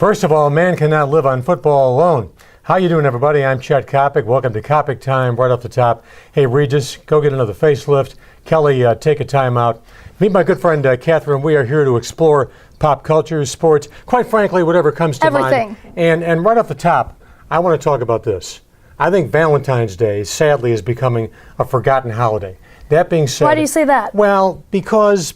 First of all, man cannot live on football alone. How you doing, everybody? I'm Chet Coppock. Welcome to Coppock Time, right off the top. Hey, Regis, go get another facelift. Kelly, take a time out. Meet my good friend, Catherine. We are here to explore pop culture, sports, quite frankly, whatever comes to mind. And right off the top, I want to talk about this. I think Valentine's Day, sadly, is becoming a forgotten holiday. That being said... Why do you say that? Well, because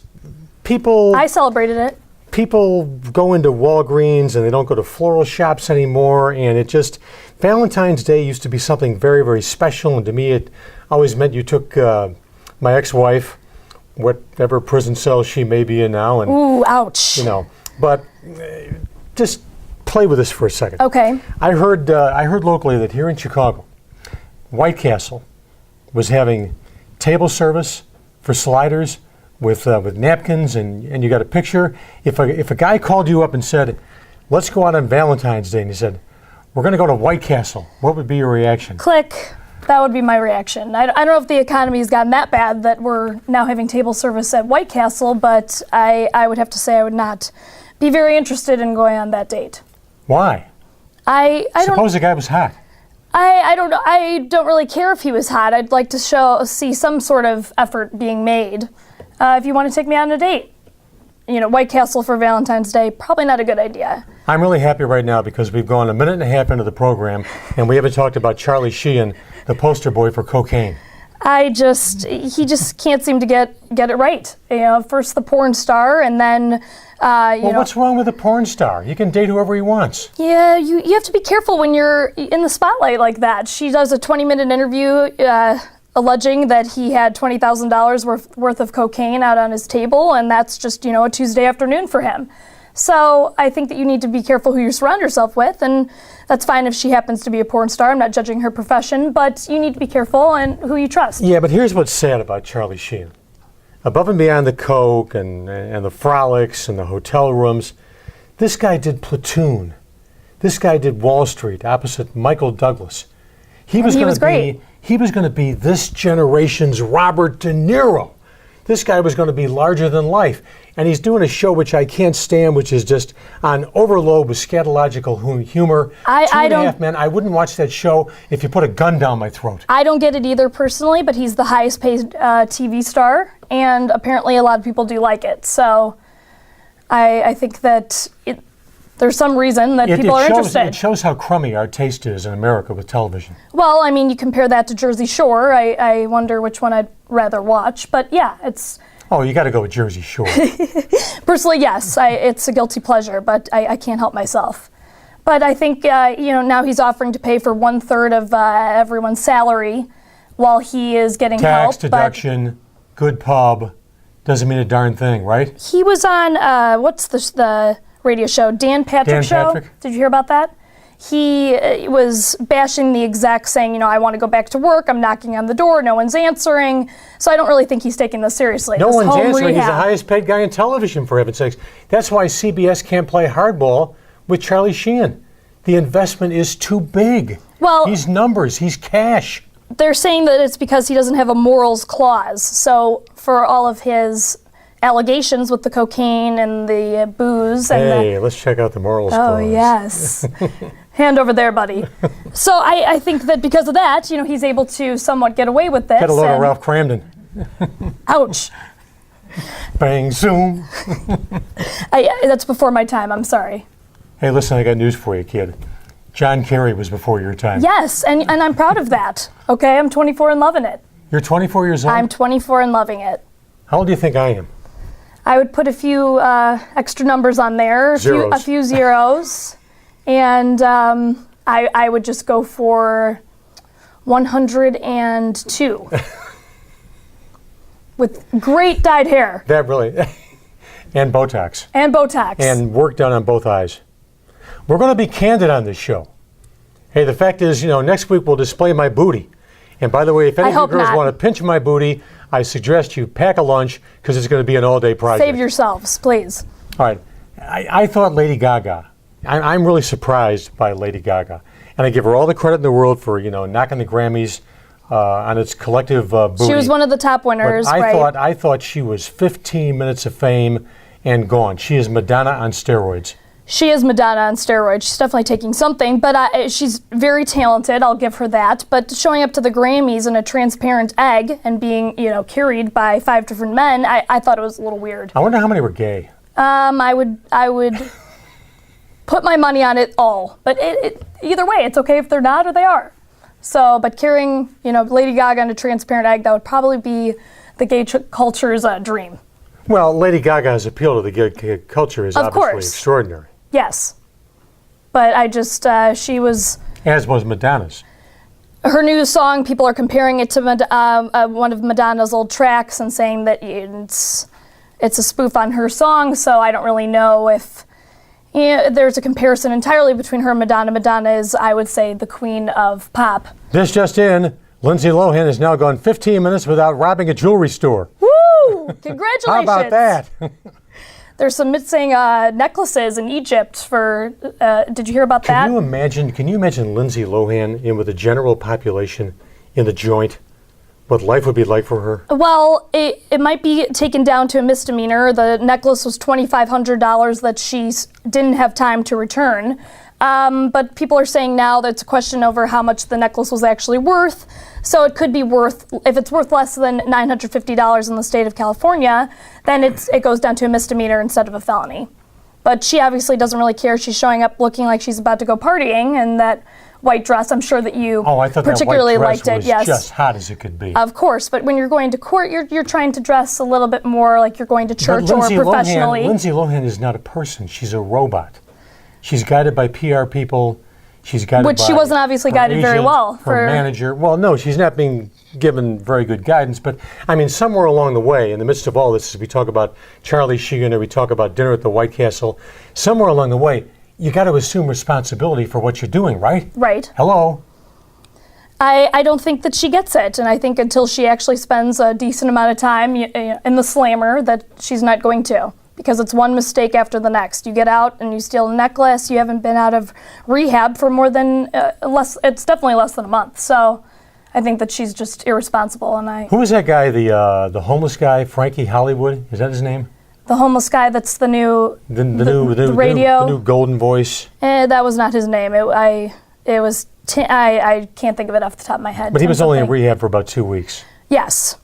people... I celebrated it. People go into Walgreens and they don't go to floral shops anymore, and it just... Valentine's Day used to be something very, very special, and to me it always meant you took my ex-wife, whatever prison cell she may be in now, and... Ooh, ouch. You know, but just play with this for a second. Okay. I heard locally that here in Chicago, White Castle was having table service for sliders with napkins, and you got a picture. If a guy called you up and said, let's go out on Valentine's Day, and he said, we're going to go to White Castle, what would be your reaction? Click. That would be my reaction. I don't know if the economy has gotten that bad that we're now having table service at White Castle, but I would have to say I would not be very interested in going on that date. Why? Suppose the guy was hot. I don't know. I don't really care if he was hot. I'd like to see some sort of effort being made. If you want to take me on a date, you know, White Castle for Valentine's Day, probably not a good idea. I'm really happy right now because we've gone a minute and a half into the program and we haven't talked about Charlie Sheen, the poster boy for cocaine. He just can't seem to get it right. You know, first the porn star, and then what's wrong with a porn star? He can date whoever he wants. Yeah, you have to be careful when you're in the spotlight like that. She does a 20-minute interview alleging that he had $20,000 worth of cocaine out on his table, and that's just, you know, a Tuesday afternoon for him. So I think that you need to be careful who you surround yourself with, and that's fine if she happens to be a porn star. I'm not judging her profession, but you need to be careful and who you trust. Yeah, but here's what's sad about Charlie Sheen. Above and beyond the coke and the frolics and the hotel rooms, this guy did Platoon. This guy did Wall Street opposite Michael Douglas. He was great. He was going to be this generation's Robert De Niro. This guy was going to be larger than life. And he's doing a show which I can't stand, which is just on overload with scatological humor. Two and a Half Men. I wouldn't watch that show if you put a gun down my throat. I don't get it either personally, but he's the highest paid TV star, and apparently a lot of people do like it. So I think that there's some reason that people are interested. It shows how crummy our taste is in America with television. Well, I mean, you compare that to Jersey Shore. I wonder which one I'd rather watch. But yeah, it's... Oh, you got to go with Jersey Shore. Personally, yes. It's a guilty pleasure, but I can't help myself. But I think, now he's offering to pay for 1/3 of everyone's salary while he is getting help. Tax deduction, good pub, doesn't mean a darn thing, right? He was on, what's the radio show, Dan Patrick Show. Did you hear about that? He was bashing the exec, saying, I want to go back to work. I'm knocking on the door. No one's answering. So I don't really think he's taking this seriously. No one's answering. He's the highest paid guy in television, for heaven's sakes. That's why CBS can't play hardball with Charlie Sheen. The investment is too big. Well, he's numbers. He's cash. They're saying that it's because he doesn't have a morals clause. So for all of his allegations with the cocaine and the booze. Let's check out the morals clause. Oh, yes. Hand over there, buddy. So I think that because of that, he's able to somewhat get away with this. Get a load of Ralph Cramden. Ouch. Bang, zoom. That's before my time. I'm sorry. Hey, listen, I got news for you, kid. John Kerry was before your time. Yes, and I'm proud of that. Okay, I'm 24 and loving it. You're 24 years old? I'm 24 and loving it. How old do you think I am? I would put a few extra numbers on there, a few zeros, and I would just go for 102 with great dyed hair. That really, and Botox. And Botox. And work done on both eyes. We're going to be candid on this show. Hey, the fact is, next week we'll display my booty. And by the way, if any of you girls want to pinch my booty, I suggest you pack a lunch because it's going to be an all-day project. Save yourselves, please. All right. I thought Lady Gaga, I'm really surprised by Lady Gaga. And I give her all the credit in the world for, knocking the Grammys on its collective booty. She was one of the top winners, but I thought she was 15 minutes of fame and gone. She is Madonna on steroids. She is Madonna on steroids. She's definitely taking something, but she's very talented. I'll give her that. But showing up to the Grammys in a transparent egg and being, carried by 5 different men, I thought it was a little weird. I wonder how many were gay. I would put my money on it all. But either way, it's okay if they're not or they are. So, but carrying, Lady Gaga in a transparent egg, that would probably be the gay culture's dream. Well, Lady Gaga's appeal to the gay culture is Of obviously course. extraordinary. Yes. But I just, she was... As was Madonna's. Her new song, people are comparing it to one of Madonna's old tracks and saying that it's a spoof on her song, so I don't really know if there's a comparison entirely between her and Madonna. Madonna is, I would say, the queen of pop. This just in, Lindsay Lohan has now gone 15 minutes without robbing a jewelry store. Woo! Congratulations! How about that? There's some missing necklaces in Egypt for, did you hear about that? Can you imagine Lindsay Lohan in with the general population in the joint? What life would be like for her? Well, it might be taken down to a misdemeanor. The necklace was $2,500 that she didn't have time to return. But people are saying now that it's a question over how much the necklace was actually worth. So it could be if it's worth less than $950 in the state of California, then it goes down to a misdemeanor instead of a felony. But she obviously doesn't really care. She's showing up looking like she's about to go partying, and that white dress, I'm sure that you particularly liked it. Yes, just hot as it could be. Of course, but when you're going to court, you're trying to dress a little bit more like you're going to church or professionally. Lindsay Lohan is not a person. She's a robot. She's guided by PR people. She's guided Which she wasn't obviously guided very well. Her manager. Well, no, she's not being given very good guidance. But, I mean, somewhere along the way, in the midst of all this, as we talk about Charlie Sheen or we talk about dinner at the White Castle, somewhere along the way, you got to assume responsibility for what you're doing, right? Right. Hello? I don't think that she gets it. And I think until she actually spends a decent amount of time in the slammer that she's not going to. Because it's one mistake after the next. You get out and you steal a necklace. You haven't been out of rehab for more than it's definitely less than a month. So I think that she's just irresponsible. And who is that guy? The homeless guy, Frankie Hollywood. Is that his name? The homeless guy. That's the new the radio. The new golden voice. That was not his name. I can't think of it off the top of my head. But he was only in rehab for about 2 weeks. Yes.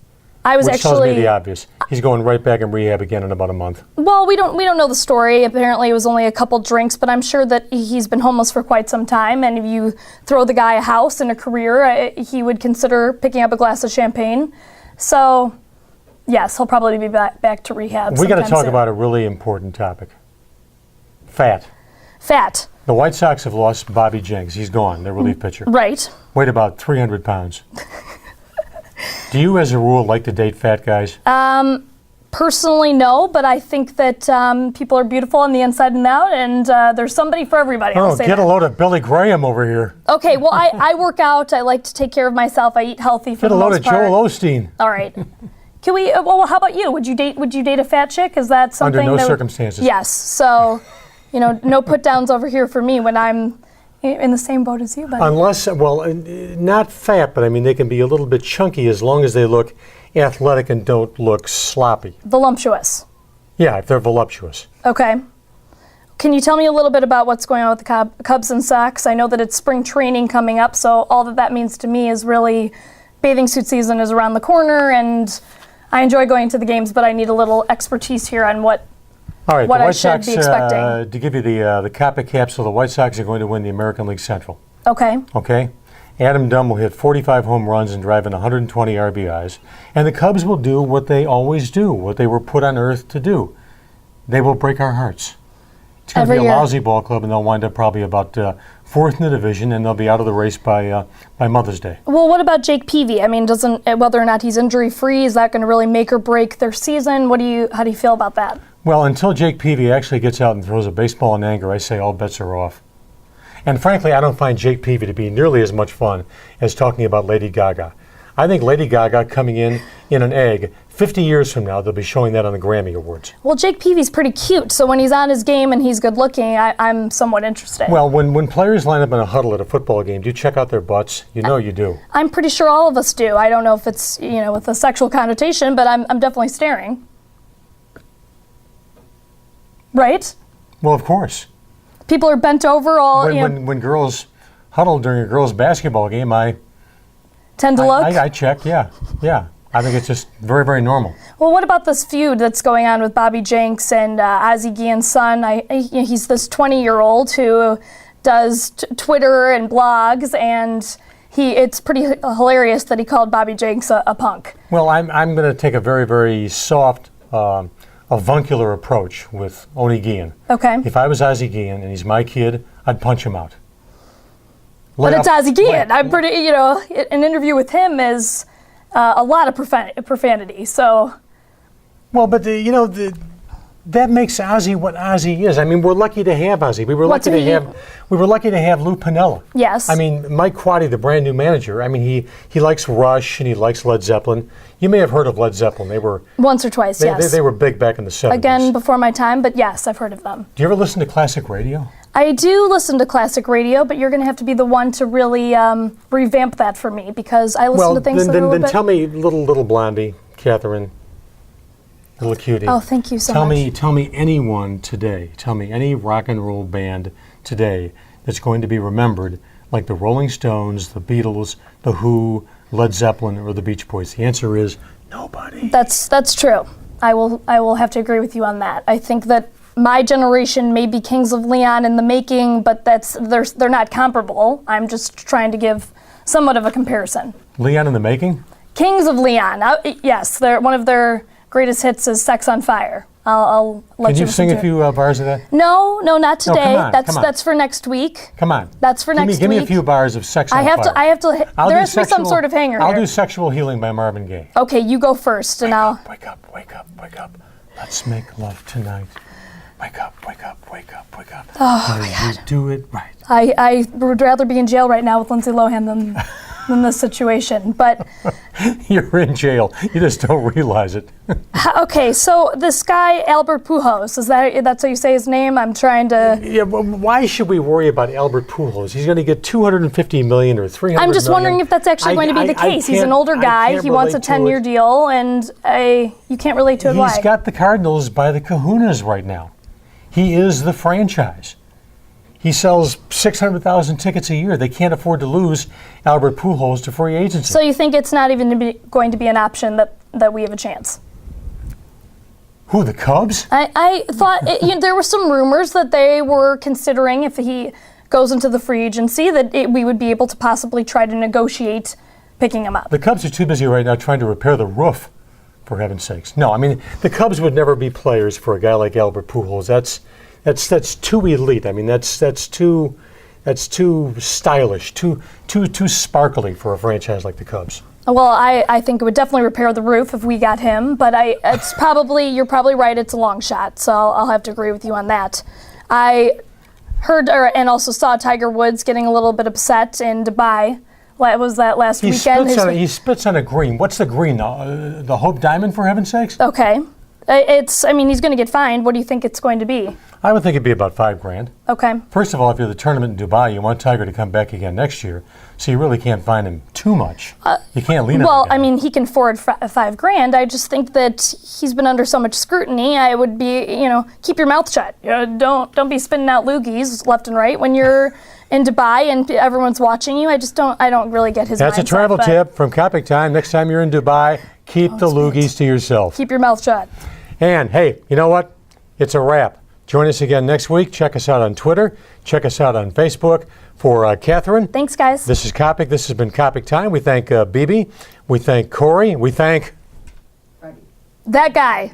Which tells me the obvious. He's going right back in rehab again in about a month. Well, we don't know the story. Apparently it was only a couple drinks, but I'm sure that he's been homeless for quite some time, and if you throw the guy a house and a career, he would consider picking up a glass of champagne. So, yes, he'll probably be back to rehab. We got to talk about a really important topic. Fat. The White Sox have lost Bobby Jenks. He's gone, their relief pitcher. Right. Weighed about 300 pounds. Do you, as a rule, like to date fat guys? Personally, no, but I think that people are beautiful on the inside and out, and there's somebody for everybody. I'll say get that. a load of Billy Graham over here. Okay, well, I work out. I like to take care of myself. I eat healthy for the most part. Get a load of Joel Osteen. All right. Can we? Well, how about you? Would you date a fat chick? Is that something? Under no circumstances. Yes. So, no put downs over here for me when I'm in the same boat as you, buddy. Unless, not fat, but I mean, they can be a little bit chunky as long as they look athletic and don't look sloppy. Voluptuous. Yeah, if they're voluptuous. Okay. Can you tell me a little bit about what's going on with the Cubs and Sox? I know that it's spring training coming up, so all that means to me is really bathing suit season is around the corner, and I enjoy going to the games, but I need a little expertise here on what All right, what the I White should Sox, be expecting. To give you the Coppock capsule, the White Sox are going to win the American League Central. Okay. Okay? Adam Dunn will hit 45 home runs and drive in 120 RBIs. And the Cubs will do what they always do, what they were put on earth to do. They will break our hearts. It's going to be a lousy ball club, and they'll wind up probably about fourth in the division, and they'll be out of the race by Mother's Day. Well, what about Jake Peavy? I mean, whether or not he's injury-free, is that going to really make or break their season? How do you feel about that? Well, until Jake Peavy actually gets out and throws a baseball in anger, I say all bets are off. And frankly, I don't find Jake Peavy to be nearly as much fun as talking about Lady Gaga. I think Lady Gaga coming in an egg, 50 years from now, they'll be showing that on the Grammy Awards. Well, Jake Peavy's pretty cute, so when he's on his game and he's good looking, I'm somewhat interested. Well, when players line up in a huddle at a football game, do you check out their butts? You know you do. I'm pretty sure all of us do. I don't know if it's, with a sexual connotation, but I'm definitely staring. Right? Well, of course. people are bent over all. When girls huddle during a girls' basketball game, I tend to look. I check. Yeah. I think it's just very, very normal. Well, what about this feud that's going on with Bobby Jenks and Ozzie Guillen's son? He's this 20-year-old who does Twitter and blogs, and it's pretty hilarious that he called Bobby Jenks a punk. Well, I'm going to take a very, very soft, avuncular approach with Oni Guillen. Okay. If I was Ozzie Guillen and he's my kid, I'd punch him out. But it's Ozzie Guillen. I'm pretty, an interview with him is a lot of profanity. So. Well, but that makes Ozzie what Ozzie is. I mean, we're lucky to have Ozzie. We were lucky to have Lou Piniella. Yes. I mean, Mike Quaddy, the brand new manager. I mean, he likes Rush and he likes Led Zeppelin. You may have heard of Led Zeppelin. They were once or twice. Yes. They were big back in the 70s. Again, before my time, but yes, I've heard of them. Do you ever listen to classic radio? I do listen to classic radio, but you're going to have to be the one to really revamp that for me, because I listen to things that are a little bit... Tell me, little blondie, Catherine, little cutie. Oh, thank you so much. Tell me anyone today, tell me any rock and roll band today that's going to be remembered like the Rolling Stones, the Beatles, the Who, Led Zeppelin, or the Beach Boys. The answer is nobody. That's true. I will have to agree with you on that. I think that my generation may be Kings of Leon in the making, but they're not comparable. I'm just trying to give somewhat of a comparison. Leon in the making? Kings of Leon. Yes, one of their greatest hits is "Sex on Fire." I'll let you. Can you sing a few bars of that? No, not today. No, come on. That's for next week. Come on. That's for next week. Give me a few bars of "Sex on Fire." I have to. There has to be some sort of hanger. I'll do "Sexual Healing" by Marvin Gaye. Okay, you go first, and I'll. Wake up, wake up, wake up. Let's make love tonight. Wake up, wake up, wake up, wake up. Oh, my God. You do it right. I would rather be in jail right now with Lindsay Lohan than this situation, but... You're in jail. You just don't realize it. Okay, so this guy, Albert Pujols, that's how you say his name? I'm trying to... Yeah, but why should we worry about Albert Pujols? He's going to get $250 million or $300 I'm just million. wondering if that's actually going to be the case. He's an older guy. He wants a 10-year deal, and you can't relate to it. Why? He's got the Cardinals by the kahunas right now. He is the franchise. He sells 600,000 tickets a year. They can't afford to lose Albert Pujols to free agency. So you think it's not even going to be an option that we have a chance? Who, the Cubs? I thought there were some rumors that they were considering, if he goes into the free agency, that we would be able to possibly try to negotiate picking him up. The Cubs are too busy right now trying to repair the roof, for heaven's sakes. No, I mean, the Cubs would never be players for a guy like Albert Pujols. That's too elite. I mean, that's too stylish, too sparkly for a franchise like the Cubs. Well, I think it would definitely repair the roof if we got him, but you're probably right, it's a long shot, so I'll have to agree with you on that. I heard and also saw Tiger Woods getting a little bit upset in Dubai. Was that last weekend? He spits on a green. What's the green? The Hope Diamond, for heaven's sakes? Okay. He's going to get fined. What do you think it's going to be? I would think it'd be about $5,000. Okay. First of all, if you're the tournament in Dubai, you want Tiger to come back again next year, so you really can't fine him too much. You can't lean on Well, the guy. I mean, he can afford $5,000. I just think that he's been under so much scrutiny. I would be, keep your mouth shut. Don't be spitting out loogies left and right when you're in Dubai and everyone's watching you. I don't really get his mindset. That's a travel tip from Coppock Time. Next time you're in Dubai, keep the loogies to yourself. Keep your mouth shut. And hey, you know what? It's a wrap. Join us again next week. Check us out on Twitter. Check us out on Facebook. For Catherine. Thanks, guys. This is Coppock. This has been Coppock Time. We thank Bibi. We thank Corey. We thank... that guy.